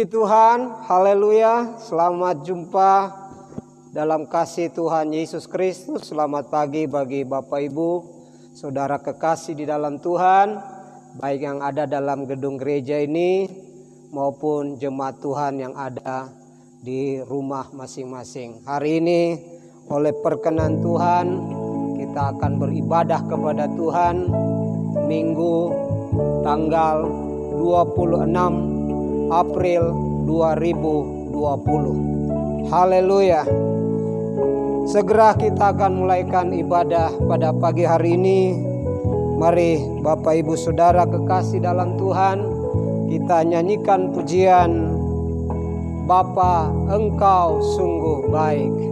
Tuhan, haleluya, selamat jumpa dalam kasih Tuhan Yesus Kristus. Selamat pagi bagi Bapak Ibu, saudara kekasih di dalam Tuhan, baik yang ada dalam gedung gereja ini maupun jemaat Tuhan yang ada di rumah masing-masing. Hari ini oleh perkenan Tuhan kita akan beribadah kepada Tuhan Minggu tanggal 26 April 2020. Haleluya. Segera kita akan mulaikan ibadah pada pagi hari ini. Mari Bapak Ibu Saudara kekasih dalam Tuhan, kita nyanyikan pujian Bapa, Engkau sungguh baik.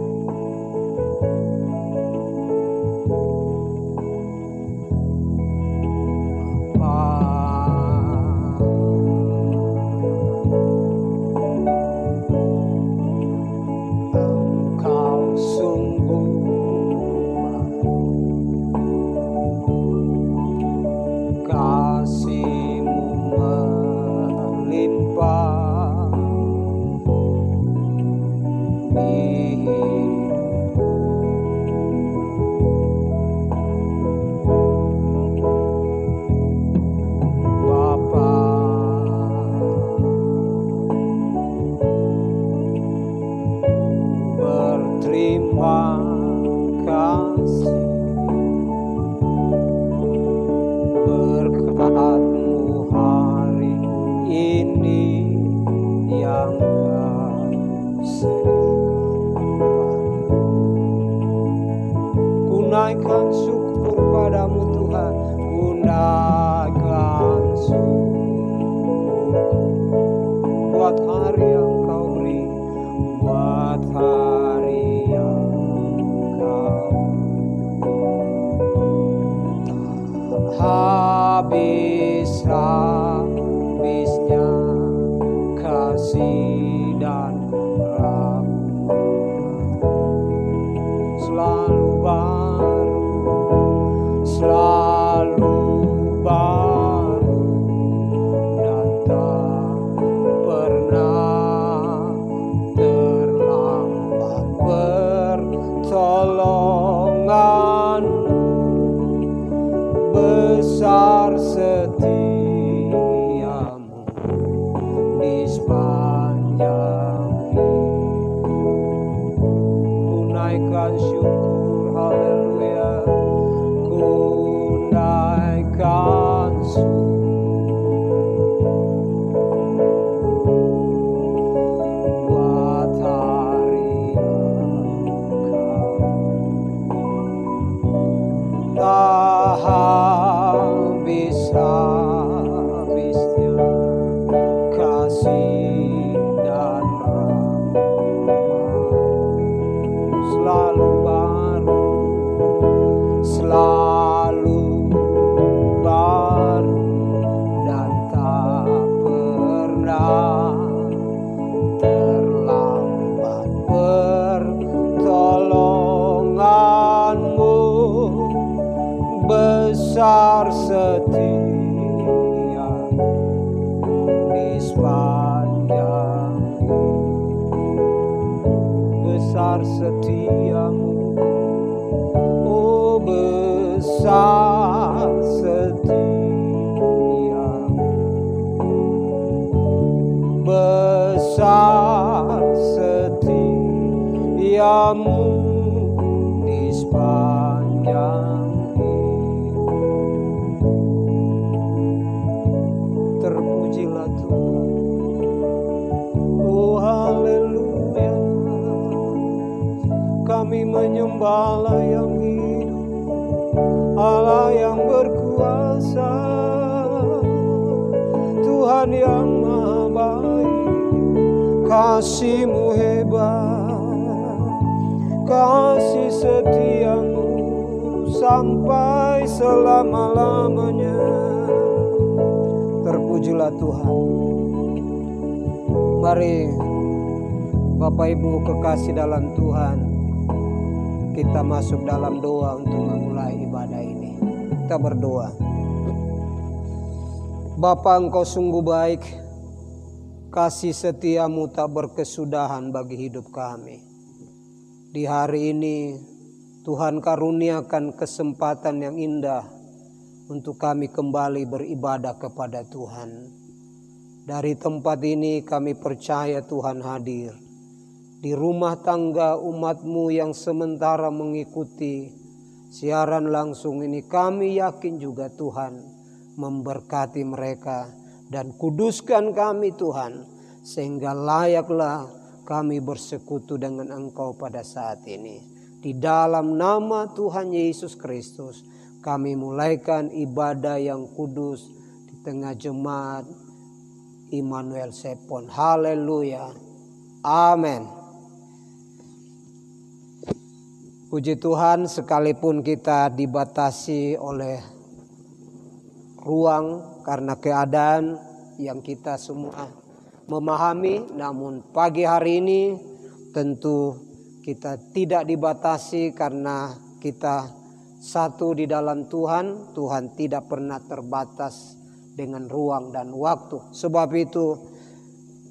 Kasih-Mu hebat, kasih setia-Mu sampai selama-lamanya. Terpujilah Tuhan. Mari Bapak Ibu kekasih dalam Tuhan, kita masuk dalam doa untuk memulai ibadah ini. Kita berdoa. Bapa, Engkau sungguh baik. kasih setiamu tak berkesudahan bagi hidup kami. Di hari ini Tuhan karuniakan kesempatan yang indah untuk kami kembali beribadah kepada Tuhan. Dari tempat ini kami percaya Tuhan hadir. Di rumah tangga umat-Mu yang sementara mengikuti siaran langsung ini, kami yakin juga Tuhan memberkati mereka dan kuduskan kami Tuhan, sehingga layaklah kami bersekutu dengan Engkau pada saat ini. Di dalam nama Tuhan Yesus Kristus kami mulaikan ibadah yang kudus di tengah jemaat Immanuel Sepon. Haleluya. Amin. Puji Tuhan, sekalipun kita dibatasi oleh ruang karena keadaan yang kita semua memahami, namun pagi hari ini tentu kita tidak dibatasi karena kita satu di dalam Tuhan. Tuhan tidak pernah terbatas dengan ruang dan waktu. Sebab itu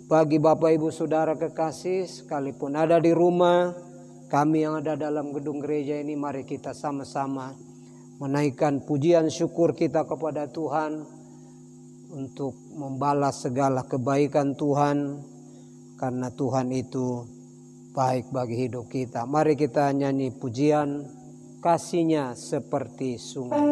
bagi Bapak Ibu Saudara kekasih, sekalipun ada di rumah, kami yang ada dalam gedung gereja ini, mari kita sama-sama menaikkan pujian syukur kita kepada Tuhan untuk membalas segala kebaikan Tuhan, karena Tuhan itu baik bagi hidup kita. Mari kita nyanyi pujian kasih-Nya seperti sungai.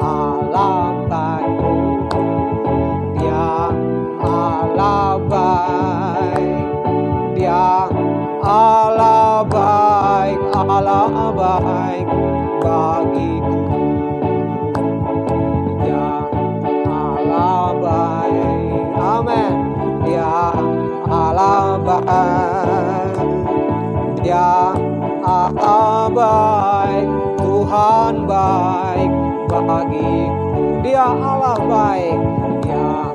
Allah baik, Dia Allah baik, Dia Allah baik, Allah baik bagiku. Dia Allah baik, amin. Dia Allah baik, Dia Allah baik, Tuhan baik bagiku. Dia Allah baik, Dia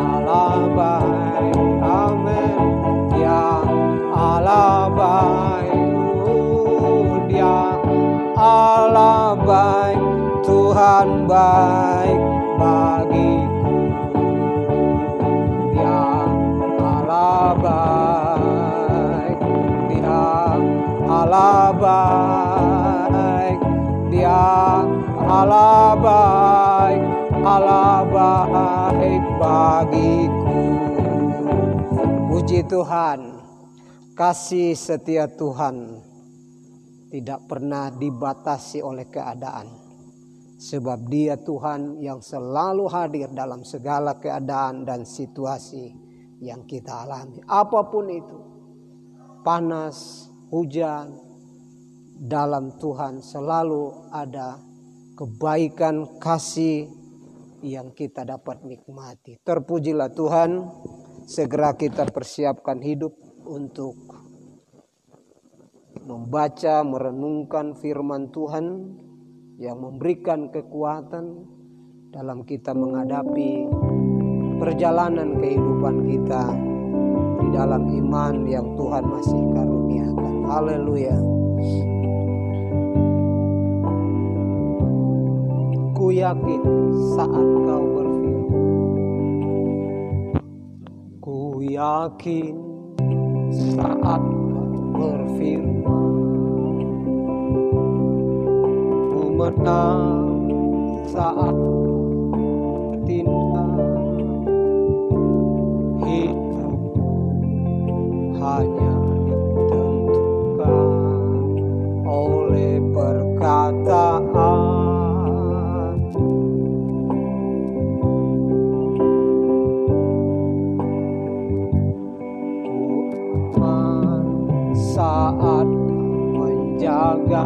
Allah baik, amin. Dia Allah baik, Dia Allah baik, Tuhan baik bagiku. Dia Allah baik, Dia Allah baik, Dia Allah baik, Allah baik bagiku. Puji Tuhan, kasih setia Tuhan tidak pernah dibatasi oleh keadaan. Sebab Dia Tuhan yang selalu hadir dalam segala keadaan dan situasi yang kita alami. Apapun itu, panas, hujan, dalam Tuhan selalu ada kebaikan kasih yang kita dapat nikmati. Terpujilah Tuhan. Segera kita persiapkan hidup untuk membaca, merenungkan firman Tuhan yang memberikan kekuatan dalam kita menghadapi perjalanan kehidupan kita di dalam iman yang Tuhan masih karuniakan. Haleluya. Ku yakin saat kau berfirman, yakin saat berfirman, ku menang saat bertindak. Hidupku hanya ditentukan oleh perkataan. Ku aman saat menjaga,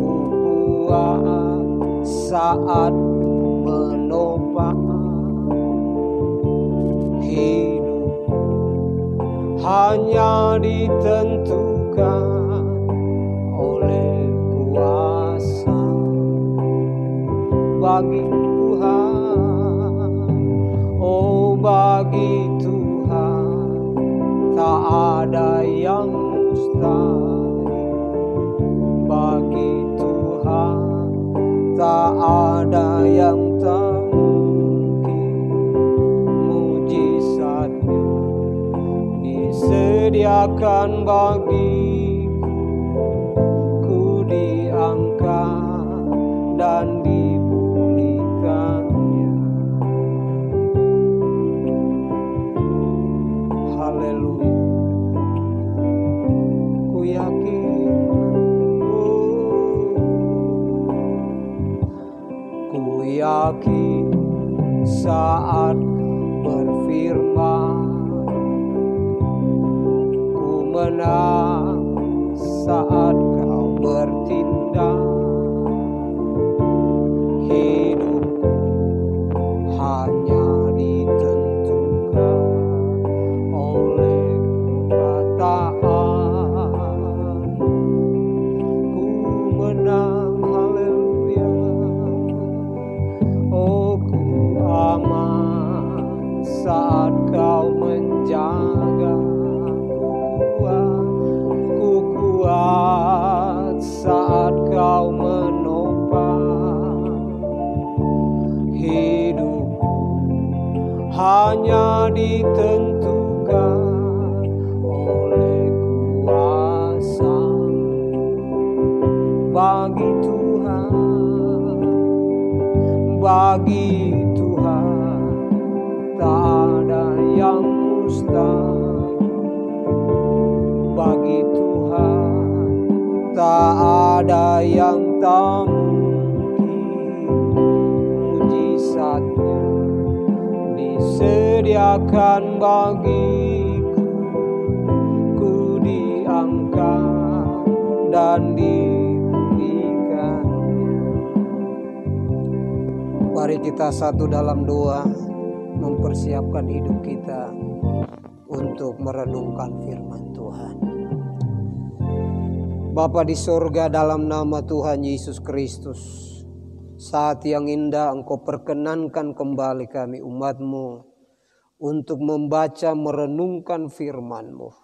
ku kuat saat menopang. Hidupku hanya ditentukan oleh kuasa bagi Tuhan. Oh, bagi Tuhan tak ada yang mustahil. Bagi Tuhan tak ada yang tak mungkin. Mujizatnya disediakan bagiku, ku diangkat dan dipulihkannya. Haleluya. Ku yakin, ku yakin saat berfirman, ku menang saat kau bertindak. Hidupku hanya ditentukan oleh perkataan. Ku menang, haleluya. Oh, ku aman saat kau menjaga. Ku kuat saat kau menopang. Hidupku hanya ditentukan oleh kuasa bagi Tuhan. Bagi Tuhan tak ada yang mustahil. Bagi Tuhan tak ada yang tak mungkin. Mujizatnya disediakan bagiku, ku diangkat dan dipulihkannya. Mari kita satu dalam doa mempersiapkan hidup kita untuk merenungkan firman Tuhan. Bapa di sorga, dalam nama Tuhan Yesus Kristus, saat yang indah Engkau perkenankan kembali kami umat-Mu untuk membaca merenungkan firman-Mu.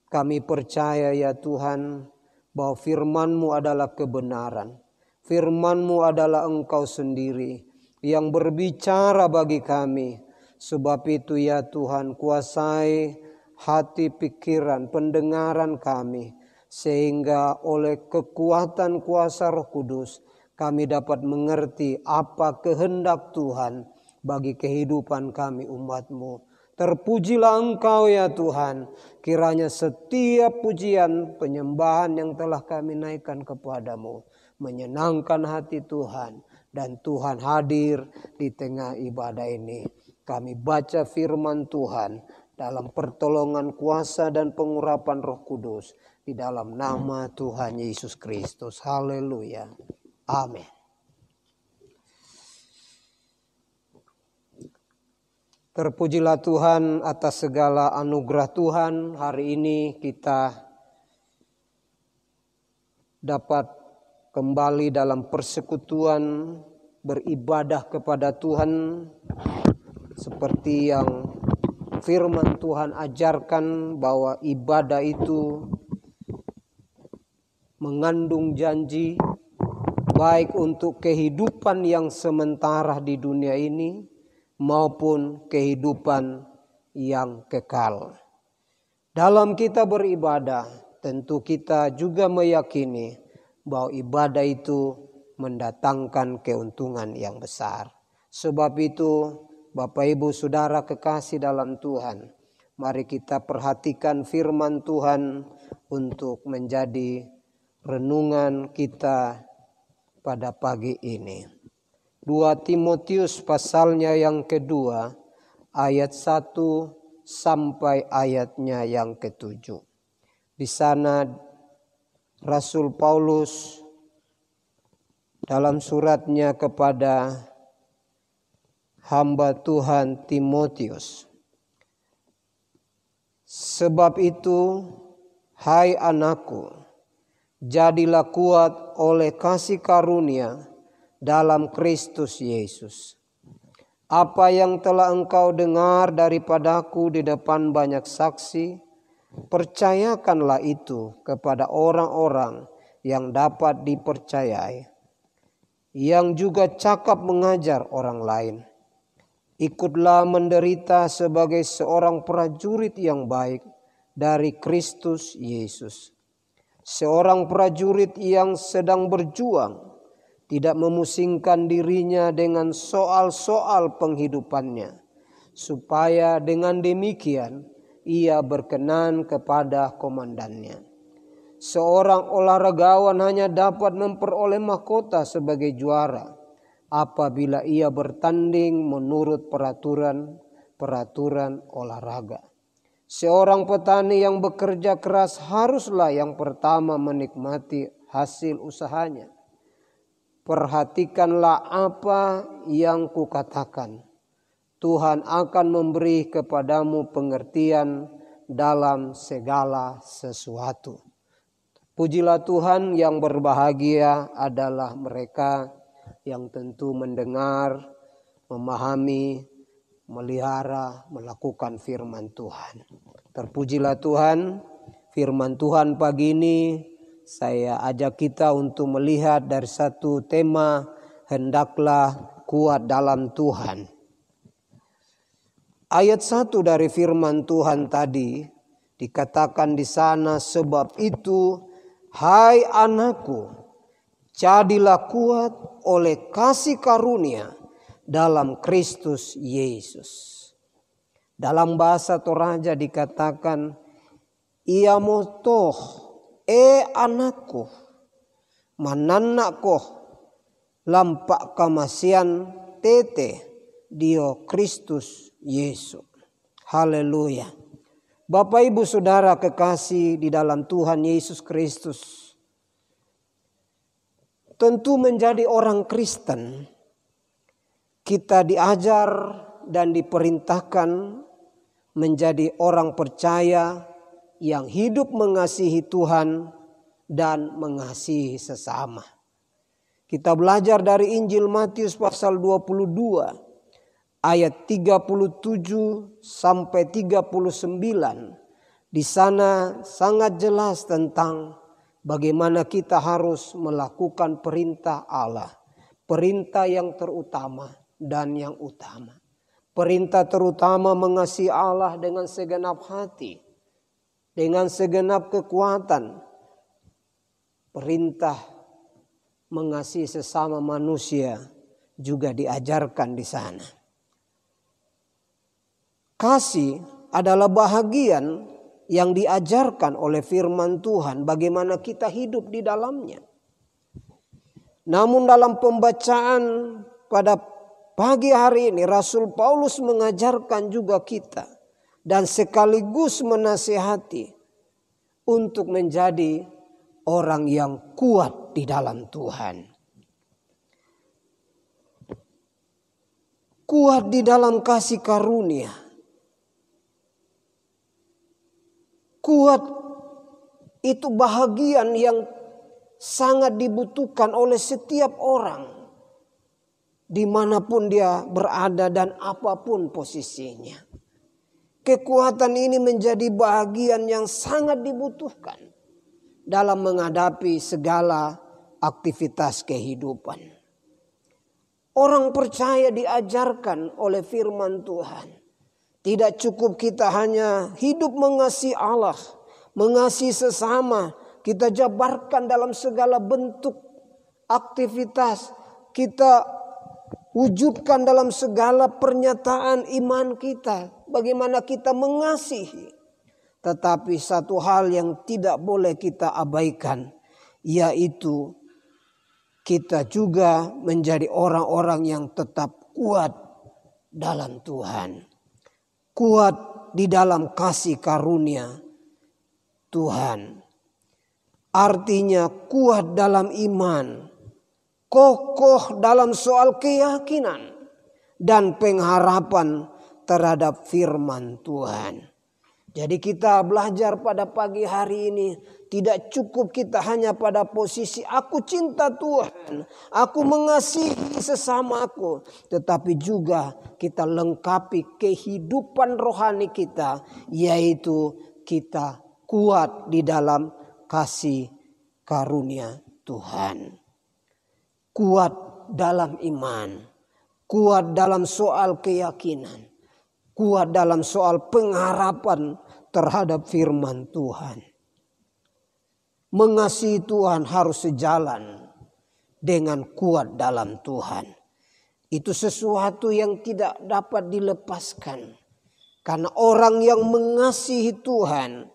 Kami percaya ya Tuhan bahwa firman-Mu adalah kebenaran. Firman-Mu adalah Engkau sendiri yang berbicara bagi kami. Sebab itu ya Tuhan, kuasai hati, pikiran, pendengaran kami, sehingga oleh kekuatan kuasa Roh Kudus kami dapat mengerti apa kehendak Tuhan bagi kehidupan kami umat-Mu. Terpujilah Engkau ya Tuhan, kiranya setiap pujian penyembahan yang telah kami naikkan kepadamu menyenangkan hati Tuhan, dan Tuhan hadir di tengah ibadah ini. Kami baca firman Tuhan dalam pertolongan kuasa dan pengurapan Roh Kudus di dalam nama Tuhan Yesus Kristus. Haleluya. Amin. Terpujilah Tuhan atas segala anugerah Tuhan. Hari ini kita dapat kembali dalam persekutuan beribadah kepada Tuhan seperti yang firman Tuhan ajarkan, bahwa ibadah itu mengandung janji baik untuk kehidupan yang sementara di dunia ini maupun kehidupan yang kekal. Dalam kita beribadah, tentu kita juga meyakini bahwa ibadah itu mendatangkan keuntungan yang besar. Sebab itu, Bapak Ibu Saudara kekasih dalam Tuhan, mari kita perhatikan firman Tuhan untuk menjadi renungan kita pada pagi ini. 2 Timotius pasalnya yang kedua, ayat 1 sampai ayatnya yang ke-7. Di sana Rasul Paulus dalam suratnya kepada hamba Tuhan Timotius. Sebab itu, hai anakku, jadilah kuat oleh kasih karunia dalam Kristus Yesus. Apa yang telah engkau dengar daripadaku di depan banyak saksi, percayakanlah itu kepada orang-orang yang dapat dipercayai, yang juga cakap mengajar orang lain. Ikutlah menderita sebagai seorang prajurit yang baik dari Kristus Yesus. Seorang prajurit yang sedang berjuang, tidak memusingkan dirinya dengan soal-soal penghidupannya, supaya dengan demikian ia berkenan kepada komandannya. Seorang olahragawan hanya dapat memperoleh mahkota sebagai juara apabila ia bertanding menurut peraturan olahraga. Seorang petani yang bekerja keras haruslah yang pertama menikmati hasil usahanya. Perhatikanlah apa yang kukatakan. Tuhan akan memberi kepadamu pengertian dalam segala sesuatu. Pujilah Tuhan, yang berbahagia adalah mereka yang tentu mendengar, memahami, melihara, melakukan firman Tuhan. Terpujilah Tuhan, firman Tuhan pagi ini saya ajak kita untuk melihat dari satu tema, hendaklah kuat dalam Tuhan. Ayat 1 dari firman Tuhan tadi dikatakan di sana, sebab itu hai anakku, jadilah kuat oleh kasih karunia dalam Kristus Yesus. Dalam bahasa Toraja dikatakan, ia motoh anakku, mananakku, lampak kamasian tete dio Kristus Yesus. Haleluya. Bapak Ibu Saudara kekasih di dalam Tuhan Yesus Kristus, tentu menjadi orang Kristen, kita diajar dan diperintahkan menjadi orang percaya yang hidup mengasihi Tuhan dan mengasihi sesama. Kita belajar dari Injil Matius pasal 22 ayat 37 sampai 39. Di sana sangat jelas tentang bagaimana kita harus melakukan perintah Allah. Perintah yang terutama dan yang utama. Perintah terutama mengasihi Allah dengan segenap hati, dengan segenap kekuatan. Perintah mengasihi sesama manusia juga diajarkan di sana. Kasih adalah bahagian yang diajarkan oleh firman Tuhan, bagaimana kita hidup di dalamnya. Namun dalam pembacaan pada pagi hari ini, Rasul Paulus mengajarkan juga kita dan sekaligus menasihati untuk menjadi orang yang kuat di dalam Tuhan. Kuat di dalam kasih karunia. Kuat itu bahagian yang sangat dibutuhkan oleh setiap orang, dimanapun dia berada dan apapun posisinya. Kekuatan ini menjadi bahagian yang sangat dibutuhkan dalam menghadapi segala aktivitas kehidupan. Orang percaya diajarkan oleh firman Tuhan. Tidak cukup kita hanya hidup mengasihi Allah, mengasihi sesama. Kita jabarkan dalam segala bentuk aktivitas. Kita wujudkan dalam segala pernyataan iman kita. Bagaimana kita mengasihi. Tetapi satu hal yang tidak boleh kita abaikan, yaitu kita juga menjadi orang-orang yang tetap kuat dalam Tuhan. Kuat di dalam kasih karunia Tuhan. Artinya kuat dalam iman. Kokoh dalam soal keyakinan. Dan pengharapan terhadap firman Tuhan. Jadi kita belajar pada pagi hari ini. Tidak cukup kita hanya pada posisi aku cinta Tuhan. Aku mengasihi sesamaku. Tetapi juga kita lengkapi kehidupan rohani kita. Yaitu kita kuat di dalam kasih karunia Tuhan. Kuat dalam iman. Kuat dalam soal keyakinan. Kuat dalam soal pengharapan terhadap firman Tuhan. Mengasihi Tuhan harus sejalan dengan kuat dalam Tuhan. Itu sesuatu yang tidak dapat dilepaskan. Karena orang yang mengasihi Tuhan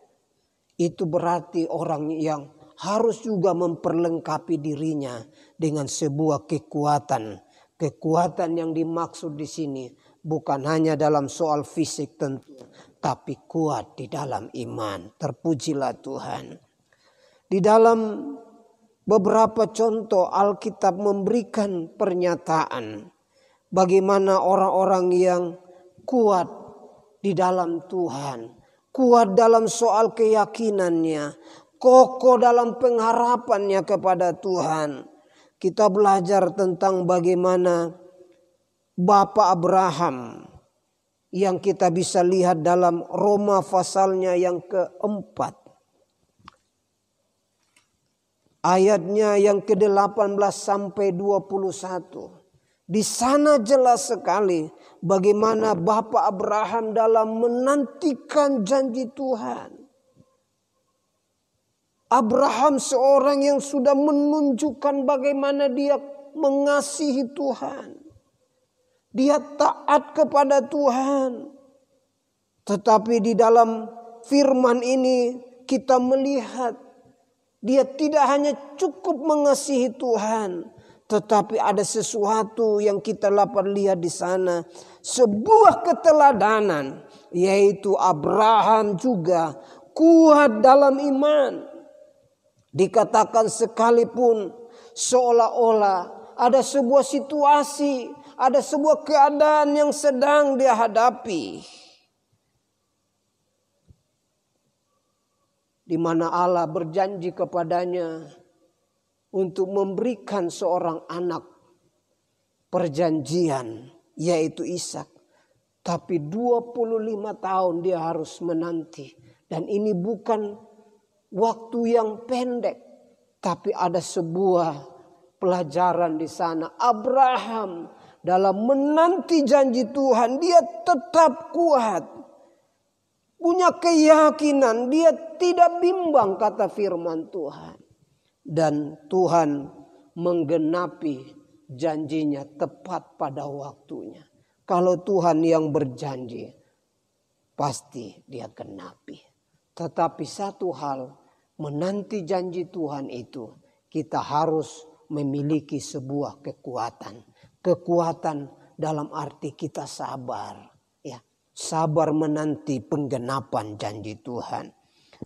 itu berarti orang yang harus juga memperlengkapi dirinya dengan sebuah kekuatan. Kekuatan yang dimaksud di sini bukan hanya dalam soal fisik tentu, tapi kuat di dalam iman. Terpujilah Tuhan. Di dalam beberapa contoh Alkitab memberikan pernyataan bagaimana orang-orang yang kuat di dalam Tuhan, kuat dalam soal keyakinannya, kokoh dalam pengharapannya kepada Tuhan. Kita belajar tentang bagaimana Bapak Abraham yang kita bisa lihat dalam Roma pasalnya yang keempat. Ayatnya yang ke-18 sampai 21. Di sana jelas sekali bagaimana Bapak Abraham dalam menantikan janji Tuhan. Abraham seorang yang sudah menunjukkan bagaimana dia mengasihi Tuhan. Dia taat kepada Tuhan. Tetapi di dalam firman ini kita melihat dia tidak hanya cukup mengasihi Tuhan. Tetapi ada sesuatu yang kita dapat lihat di sana. Sebuah keteladanan. Yaitu Abraham juga kuat dalam iman. Dikatakan sekalipun seolah-olah ada sebuah situasi, ada sebuah keadaan yang sedang dia hadapi. Di mana Allah berjanji kepadanya untuk memberikan seorang anak perjanjian, yaitu Ishak. Tapi 25 tahun dia harus menanti. Dan ini bukan waktu yang pendek, tapi ada sebuah pelajaran di sana. Abraham dalam menanti janji Tuhan, dia tetap kuat. Punya keyakinan, dia tidak bimbang kata firman Tuhan. Dan Tuhan menggenapi janjinya tepat pada waktunya. Kalau Tuhan yang berjanji, pasti dia genapi. Tetapi satu hal, menanti janji Tuhan itu kita harus memiliki sebuah kekuatan. Kekuatan dalam arti kita sabar. Ya, sabar menanti penggenapan janji Tuhan.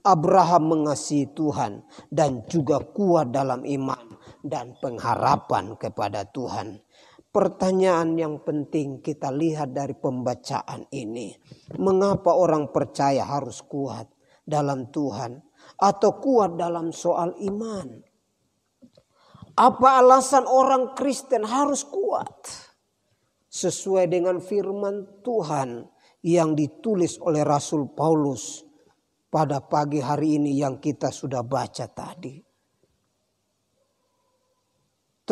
Abraham mengasihi Tuhan dan juga kuat dalam iman dan pengharapan kepada Tuhan. Pertanyaan yang penting kita lihat dari pembacaan ini. Mengapa orang percaya harus kuat dalam Tuhan atau kuat dalam soal iman? Apa alasan orang Kristen harus kuat? Sesuai dengan firman Tuhan yang ditulis oleh Rasul Paulus pada pagi hari ini yang kita sudah baca tadi.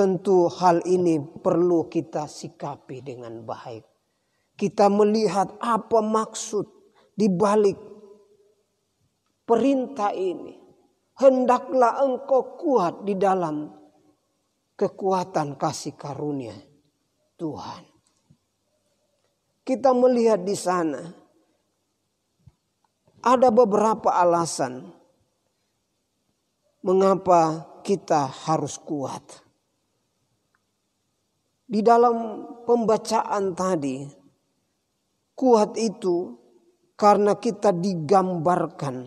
tentu hal ini perlu kita sikapi dengan baik. Kita melihat apa maksud di balik perintah ini. Hendaklah engkau kuat di dalam kekuatan kasih karunia Tuhan. Kita melihat di sana ada beberapa alasan mengapa kita harus kuat. Di dalam pembacaan tadi, kuat itu karena kita digambarkan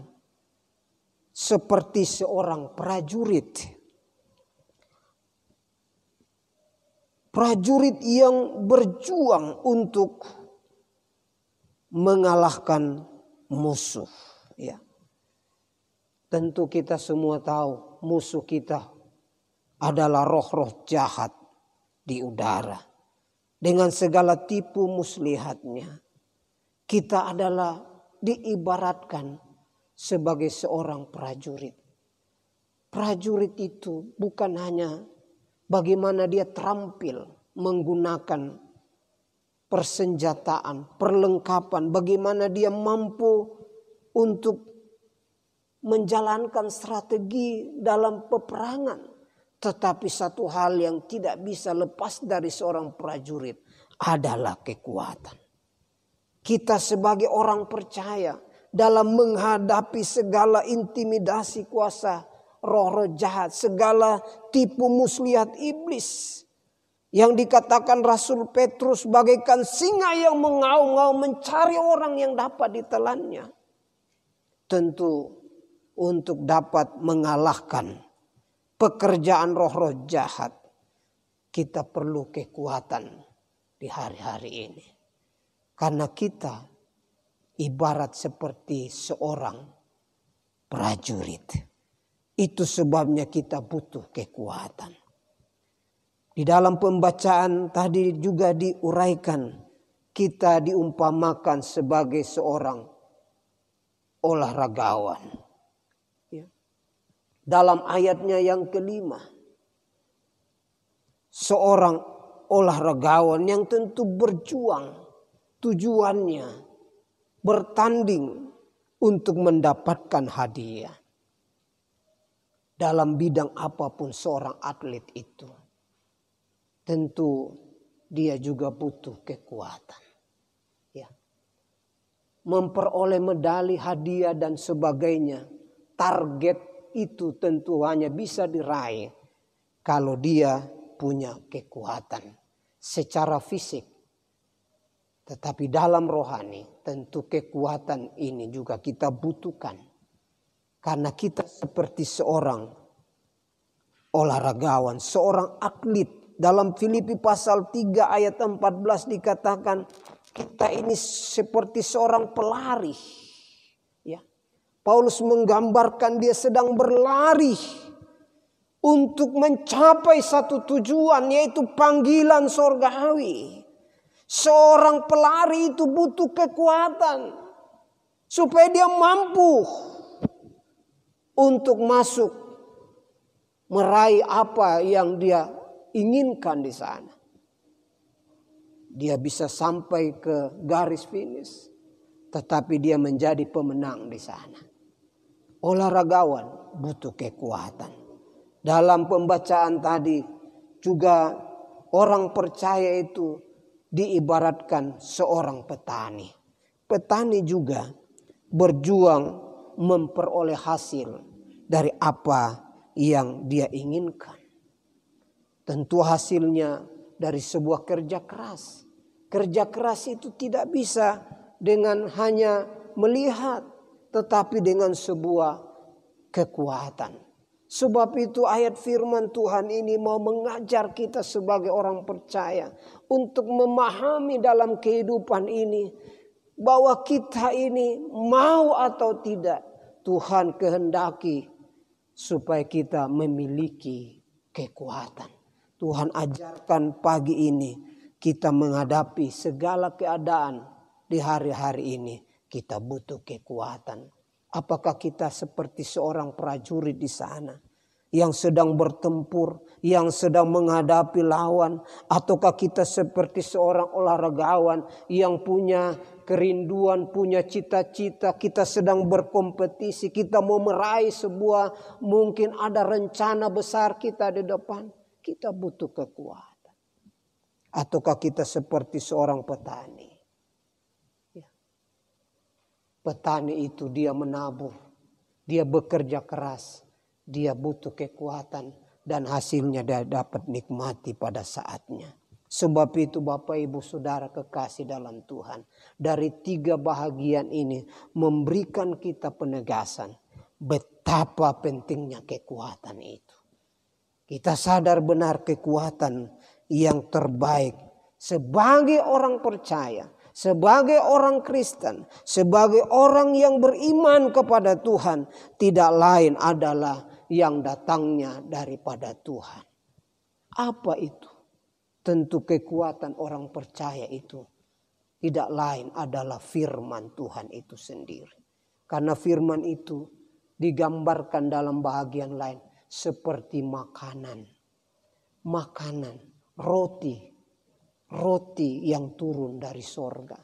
seperti seorang prajurit. Prajurit yang berjuang untuk mengalahkan musuh. Ya. Tentu kita semua tahu musuh kita adalah roh-roh jahat di udara. Dengan segala tipu muslihatnya. Kita adalah diibaratkan sebagai seorang prajurit. Prajurit itu bukan hanya bagaimana dia terampil menggunakan persenjataan, perlengkapan, bagaimana dia mampu untuk menjalankan strategi dalam peperangan. Tetapi satu hal yang tidak bisa lepas dari seorang prajurit adalah kekuatan. Kita sebagai orang percaya dalam menghadapi segala intimidasi kuasa roh-roh jahat, segala tipu muslihat iblis. Yang dikatakan Rasul Petrus bagaikan singa yang mengaum-ngaum mencari orang yang dapat ditelannya. Tentu untuk dapat mengalahkan pekerjaan roh-roh jahat, kita perlu kekuatan di hari-hari ini. Karena kita ibarat seperti seorang prajurit. Itu sebabnya kita butuh kekuatan. Di dalam pembacaan tadi juga diuraikan, kita diumpamakan sebagai seorang olahragawan. Dalam ayatnya yang kelima, seorang olahragawan yang tentu berjuang, tujuannya bertanding untuk mendapatkan hadiah. Dalam bidang apapun seorang atlet itu, tentu dia juga butuh kekuatan. Ya. Memperoleh medali, hadiah dan sebagainya, target itu tentu hanya bisa diraih kalau dia punya kekuatan secara fisik. Tetapi dalam rohani tentu kekuatan ini juga kita butuhkan. Karena kita seperti seorang olahragawan, seorang atlet. Dalam Filipi pasal 3 ayat 14 dikatakan kita ini seperti seorang pelari. Ya. Paulus menggambarkan dia sedang berlari untuk mencapai satu tujuan, yaitu panggilan sorgawi. Seorang pelari itu butuh kekuatan supaya dia mampu untuk masuk meraih apa yang dia inginkan di sana. Dia bisa sampai ke garis finish, tetapi dia menjadi pemenang di sana. Olahragawan butuh kekuatan. Dalam pembacaan tadi juga orang percaya itu diibaratkan seorang petani. Petani juga berjuang memperoleh hasil dari apa yang dia inginkan. Tentu hasilnya dari sebuah kerja keras. Kerja keras itu tidak bisa dengan hanya melihat, tetapi dengan sebuah kekuatan. Sebab itu ayat firman Tuhan ini mau mengajar kita sebagai orang percaya untuk memahami dalam kehidupan ini bahwa kita ini mau atau tidak Tuhan kehendaki supaya kita memiliki kekuatan. Tuhan ajarkan pagi ini kita menghadapi segala keadaan di hari-hari ini. Kita butuh kekuatan. Apakah kita seperti seorang prajurit di sana yang sedang bertempur, yang sedang menghadapi lawan, ataukah kita seperti seorang olahragawan yang punya kerinduan, punya cita-cita, kita sedang berkompetisi, kita mau meraih sebuah, mungkin ada rencana besar kita di depan, kita butuh kekuatan. Ataukah kita seperti seorang petani? Petani itu dia menabur, dia bekerja keras, dia butuh kekuatan dan hasilnya dia dapat nikmati pada saatnya. Sebab itu Bapak Ibu Saudara kekasih dalam Tuhan, dari 3 bahagian ini memberikan kita penegasan betapa pentingnya kekuatan itu. Kita sadar benar kekuatan yang terbaik sebagai orang percaya, sebagai orang Kristen, sebagai orang yang beriman kepada Tuhan, tidak lain adalah yang datangnya daripada Tuhan. Apa itu? Tentu kekuatan orang percaya itu tidak lain adalah firman Tuhan itu sendiri. Karena firman itu digambarkan dalam bahagian lain seperti makanan. Makanan, roti yang turun dari sorga.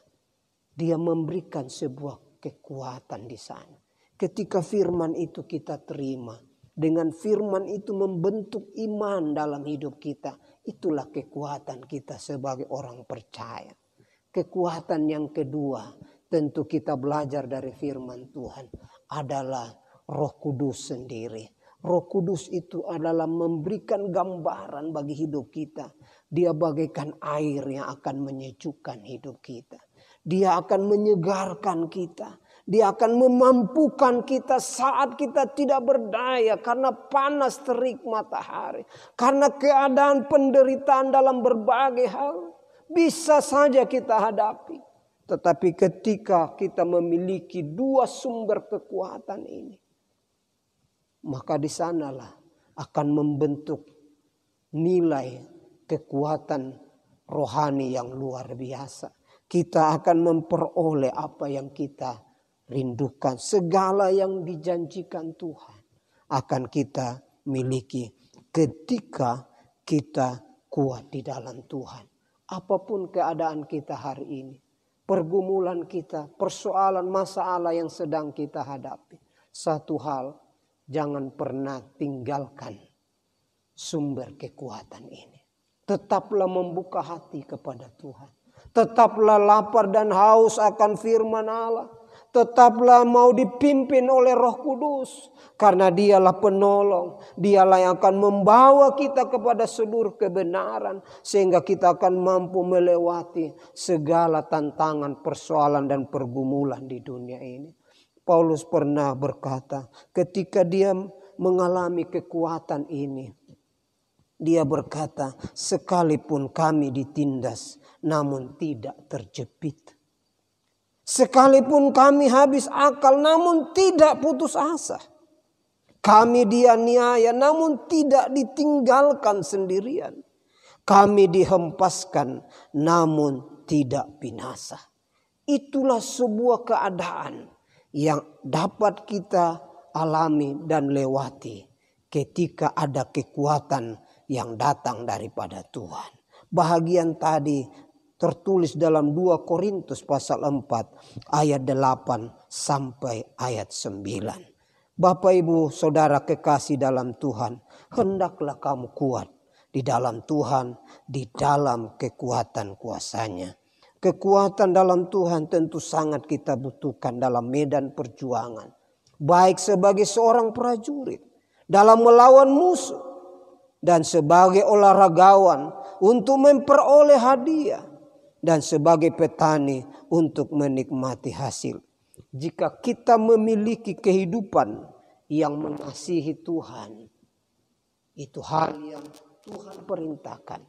Dia memberikan sebuah kekuatan di sana. Ketika firman itu kita terima, dengan firman itu membentuk iman dalam hidup kita, itulah kekuatan kita sebagai orang percaya. Kekuatan yang kedua, tentu kita belajar dari firman Tuhan, adalah Roh Kudus sendiri. Roh Kudus itu adalah memberikan gambaran bagi hidup kita. Dia bagaikan air yang akan menyejukkan hidup kita. Dia akan menyegarkan kita. Dia akan memampukan kita saat kita tidak berdaya karena panas terik matahari. Karena keadaan penderitaan dalam berbagai hal bisa saja kita hadapi. Tetapi ketika kita memiliki 2 sumber kekuatan ini, maka di sanalah akan membentuk nilai kekuatan rohani yang luar biasa. Kita akan memperoleh apa yang kita rindukan. Segala yang dijanjikan Tuhan akan kita miliki ketika kita kuat di dalam Tuhan. Apapun keadaan kita hari ini, pergumulan kita, persoalan masalah yang sedang kita hadapi, satu hal, jangan pernah tinggalkan sumber kekuatan ini. Tetaplah membuka hati kepada Tuhan. Tetaplah lapar dan haus akan firman Allah. Tetaplah mau dipimpin oleh Roh Kudus. Karena dialah penolong. Dialah yang akan membawa kita kepada seluruh kebenaran. Sehingga kita akan mampu melewati segala tantangan, persoalan dan pergumulan di dunia ini. Paulus pernah berkata, ketika dia mengalami kekuatan ini, dia berkata, sekalipun kami ditindas, namun tidak terjepit. Sekalipun kami habis akal, namun tidak putus asa. Kami dianiaya, namun tidak ditinggalkan sendirian. Kami dihempaskan, namun tidak binasa. Itulah sebuah keadaan yang dapat kita alami dan lewati ketika ada kekuatan yang datang daripada Tuhan. Bahagian tadi tertulis dalam 2 Korintus pasal 4 ayat 8 sampai ayat 9. Bapak Ibu Saudara kekasih dalam Tuhan, hendaklah kamu kuat di dalam Tuhan, di dalam kekuatan kuasa-Nya. Kekuatan dalam Tuhan tentu sangat kita butuhkan dalam medan perjuangan. Baik sebagai seorang prajurit dalam melawan musuh dan sebagai olahragawan untuk memperoleh hadiah dan sebagai petani untuk menikmati hasil. Jika kita memiliki kehidupan yang mengasihi Tuhan, itu hal yang Tuhan perintahkan,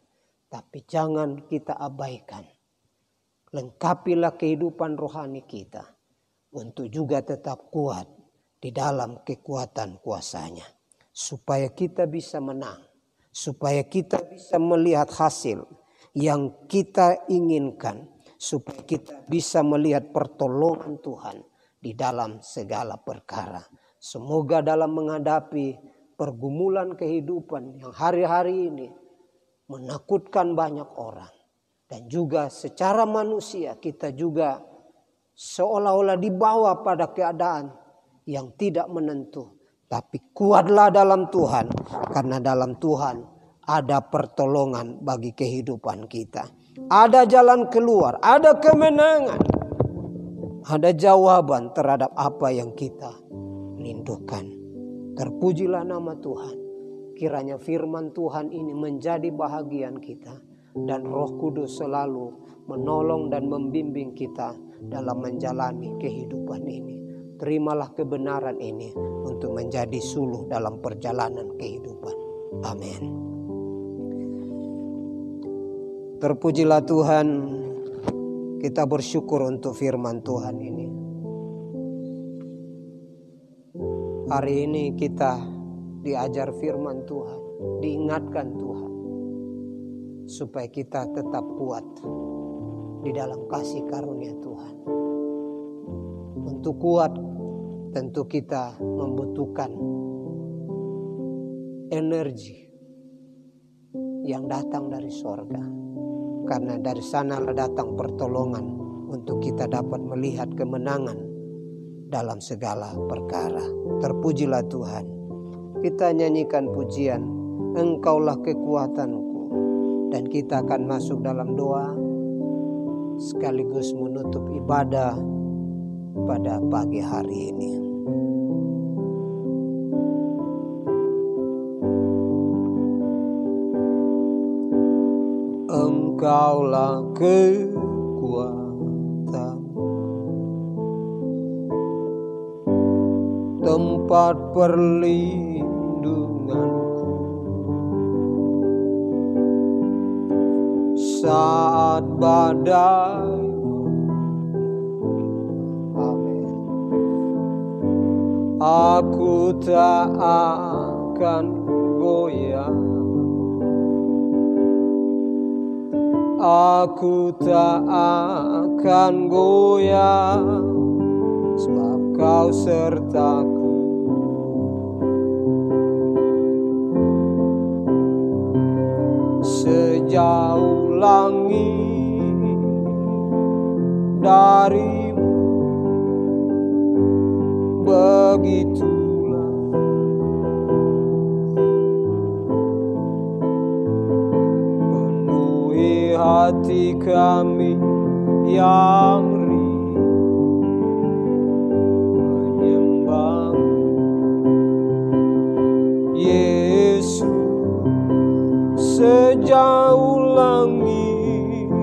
tapi jangan kita abaikan. Lengkapilah kehidupan rohani kita untuk juga tetap kuat di dalam kekuatan kuasa-Nya. Supaya kita bisa menang. Supaya kita bisa melihat hasil yang kita inginkan. Supaya kita bisa melihat pertolongan Tuhan di dalam segala perkara. Semoga dalam menghadapi pergumulan kehidupan yang hari-hari ini menakutkan banyak orang. Dan juga secara manusia kita juga seolah-olah dibawa pada keadaan yang tidak menentu. Tapi kuatlah dalam Tuhan, karena dalam Tuhan ada pertolongan bagi kehidupan kita. Ada jalan keluar, ada kemenangan, ada jawaban terhadap apa yang kita rindukan. Terpujilah nama Tuhan. Kiranya firman Tuhan ini menjadi bahagian kita. Dan Roh Kudus selalu menolong dan membimbing kita dalam menjalani kehidupan ini. Terimalah kebenaran ini untuk menjadi suluh dalam perjalanan kehidupan. Amin. Terpujilah Tuhan, kita bersyukur untuk firman Tuhan ini. Hari ini kita diajar firman Tuhan, diingatkan Tuhan, supaya kita tetap kuat di dalam kasih karunia Tuhan. Untuk kuat, tentu kita membutuhkan energi yang datang dari sorga. Karena dari sanalah datang pertolongan untuk kita dapat melihat kemenangan dalam segala perkara. Terpujilah Tuhan. Kita nyanyikan pujian, Engkaulah kekuatanku. Dan kita akan masuk dalam doa sekaligus menutup ibadah pada pagi hari ini. Engkaulah kekuatan, tempat perlindunganku saat badai. Amin. Aku tak akan goyah. Aku tak akan goyah, sebab Kau sertaku. Sejauh langit darimu, begitulah penuhi hati kami yang rindu menyembah Yesus. Sejauh langit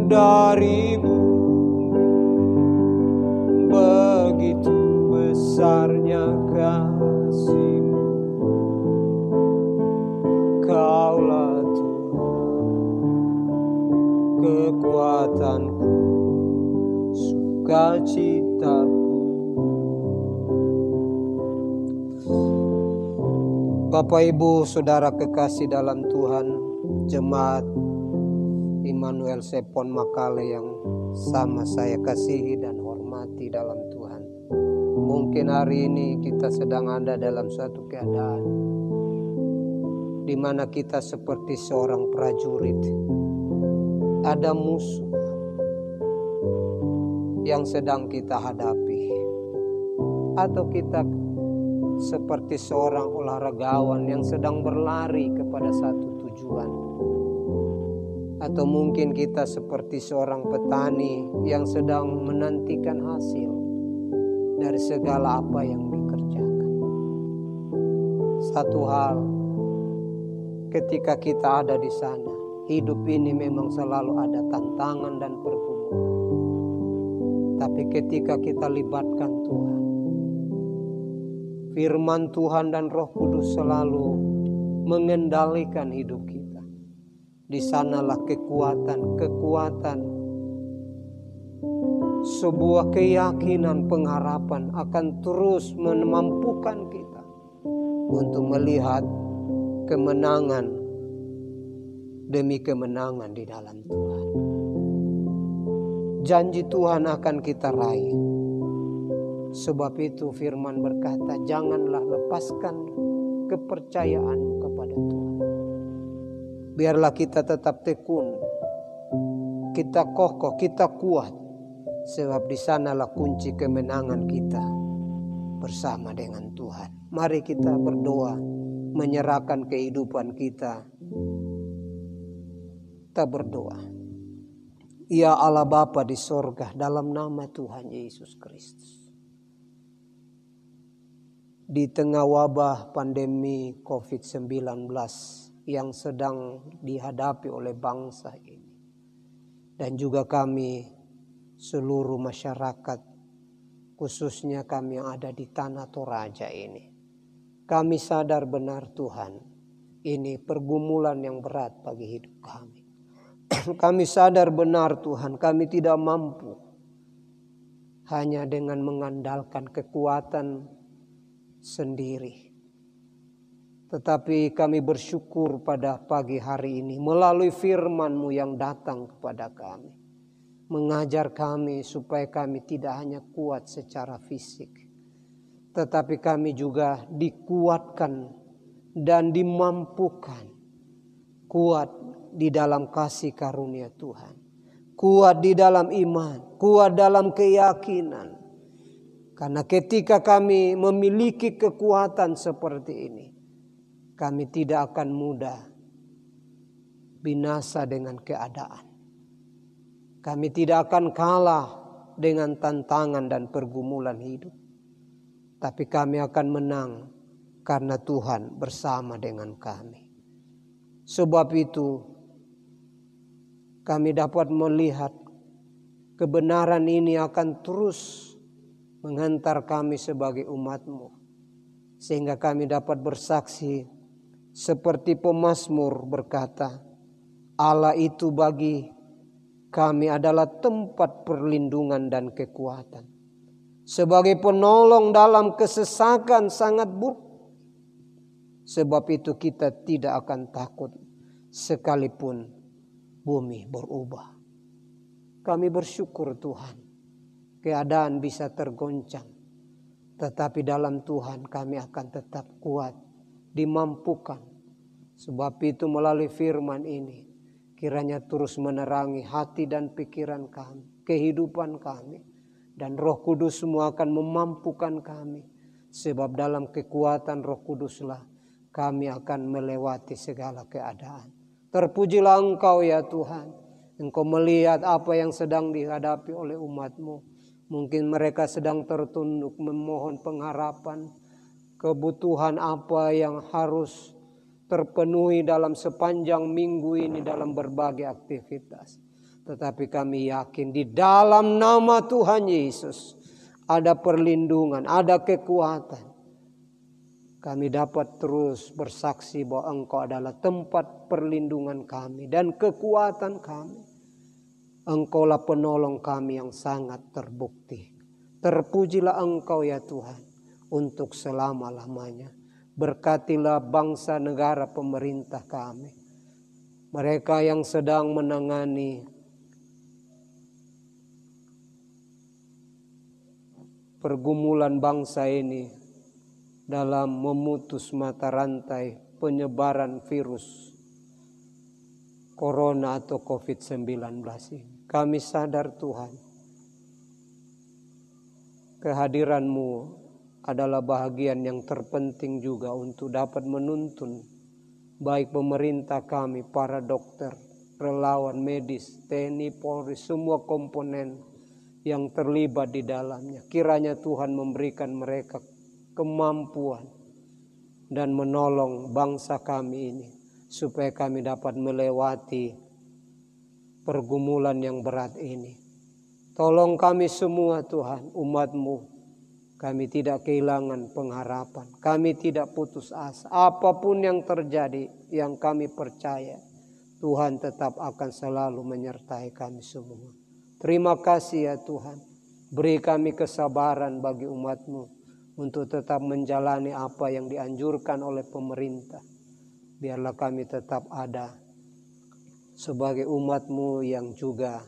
dari bumi, begitu besarnya kasih-Mu. Kaulah Tuhan, kekuatanku, sukacitaku. Bapak Ibu Saudara kekasih dalam Tuhan, jemaat Immanuel Sepon Makale yang sama saya kasihi dan hormati dalam Tuhan. Mungkin hari ini kita sedang ada dalam suatu keadaan di mana kita seperti seorang prajurit. Ada musuh yang sedang kita hadapi, atau kita seperti seorang olahragawan yang sedang berlari kepada satu tujuan. Atau mungkin kita seperti seorang petani yang sedang menantikan hasil dari segala apa yang dikerjakan. Satu hal, ketika kita ada di sana, hidup ini memang selalu ada tantangan dan pergumulan. Tapi ketika kita libatkan Tuhan, firman Tuhan dan Roh Kudus selalu mengendalikan hidup kita. Di sanalah kekuatan, sebuah keyakinan, pengharapan akan terus memampukan kita untuk melihat kemenangan demi kemenangan di dalam Tuhan. Janji Tuhan akan kita raih Sebab itu firman berkata, janganlah lepaskan kepercayaanmu kepada Tuhan. Biarlah kita tetap tekun, kita kokoh, kita kuat. Sebab di sanalah kunci kemenangan kita bersama dengan Tuhan. Mari kita berdoa, menyerahkan kehidupan kita. Kita berdoa. Ya Allah Bapa di sorga, dalam nama Tuhan Yesus Kristus. Di tengah wabah pandemi COVID-19 yang sedang dihadapi oleh bangsa ini. Dan juga kami seluruh masyarakat, khususnya kami yang ada di Tanah Toraja ini. Kami sadar benar Tuhan, ini pergumulan yang berat bagi hidup kami. Kami sadar benar Tuhan, kami tidak mampu hanya dengan mengandalkan kekuatan sendiri. Tetapi kami bersyukur pada pagi hari ini melalui firman-Mu yang datang kepada kami. Mengajar kami supaya kami tidak hanya kuat secara fisik. Tetapi kami juga dikuatkan dan dimampukan. Kuat di dalam kasih karunia Tuhan. Kuat di dalam iman. Kuat dalam keyakinan. Karena ketika kami memiliki kekuatan seperti ini, kami tidak akan mudah binasa dengan keadaan. Kami tidak akan kalah dengan tantangan dan pergumulan hidup. Tapi kami akan menang karena Tuhan bersama dengan kami. Sebab itu kami dapat melihat kebenaran ini akan terus menghantar kami sebagai umat-Mu. Sehingga kami dapat bersaksi seperti pemazmur berkata, Allah itu bagi kami adalah tempat perlindungan dan kekuatan. Sebagai penolong dalam kesesakan sangat buruk. Sebab itu kita tidak akan takut sekalipun bumi berubah. Kami bersyukur Tuhan. Keadaan bisa tergoncang. Tetapi dalam Tuhan kami akan tetap kuat. Dimampukan. Sebab itu melalui firman ini. Kiranya terus menerangi hati dan pikiran kami. Kehidupan kami. Dan Roh Kudus semua akan memampukan kami. Sebab dalam kekuatan Roh Kuduslah kami akan melewati segala keadaan. Terpujilah Engkau ya Tuhan. Engkau melihat apa yang sedang dihadapi oleh umat-Mu. Mungkin mereka sedang tertunduk memohon pengharapan. Kebutuhan apa yang harus terpenuhi dalam sepanjang minggu ini dalam berbagai aktivitas. Tetapi kami yakin di dalam nama Tuhan Yesus ada perlindungan, ada kekuatan. Kami dapat terus bersaksi bahwa Engkau adalah tempat perlindungan kami dan kekuatan kami. Engkaulah penolong kami yang sangat terbukti. Terpujilah Engkau ya Tuhan untuk selama-lamanya. Berkatilah bangsa, negara, pemerintah kami. Mereka yang sedang menangani pergumulan bangsa ini dalam memutus mata rantai penyebaran virus Corona atau COVID-19 ini. Kami sadar Tuhan, kehadiran-Mu adalah bahagian yang terpenting juga untuk dapat menuntun baik pemerintah kami, para dokter, relawan medis, TNI, Polri, semua komponen yang terlibat di dalamnya. Kiranya Tuhan memberikan mereka kemampuan dan menolong bangsa kami ini supaya kami dapat melewati pergumulan yang berat ini. Tolong kami semua Tuhan, umat-Mu. Kami tidak kehilangan pengharapan. Kami tidak putus asa. Apapun yang terjadi, yang kami percaya, Tuhan tetap akan selalu menyertai kami semua. Terima kasih ya Tuhan. Beri kami kesabaran bagi umat-Mu untuk tetap menjalani apa yang dianjurkan oleh pemerintah. Biarlah kami tetap ada sebagai umat-Mu yang juga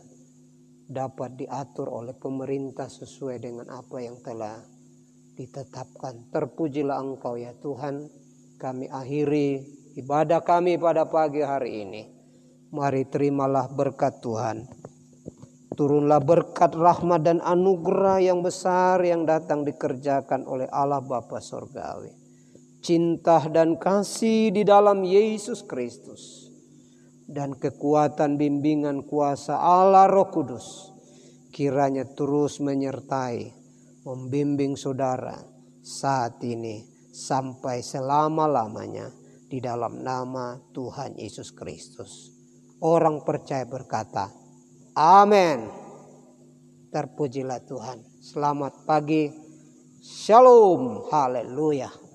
dapat diatur oleh pemerintah sesuai dengan apa yang telah ditetapkan. Terpujilah Engkau ya Tuhan. Kami akhiri ibadah kami pada pagi hari ini. Mari terimalah berkat Tuhan. Turunlah berkat rahmat dan anugerah yang besar yang datang dikerjakan oleh Allah Bapa Sorgawi. Cinta dan kasih di dalam Yesus Kristus. Dan kekuatan bimbingan kuasa Allah Roh Kudus. Kiranya terus menyertai, membimbing saudara saat ini sampai selama-lamanya. Di dalam nama Tuhan Yesus Kristus. Orang percaya berkata, amin. Terpujilah Tuhan. Selamat pagi. Shalom. Haleluya.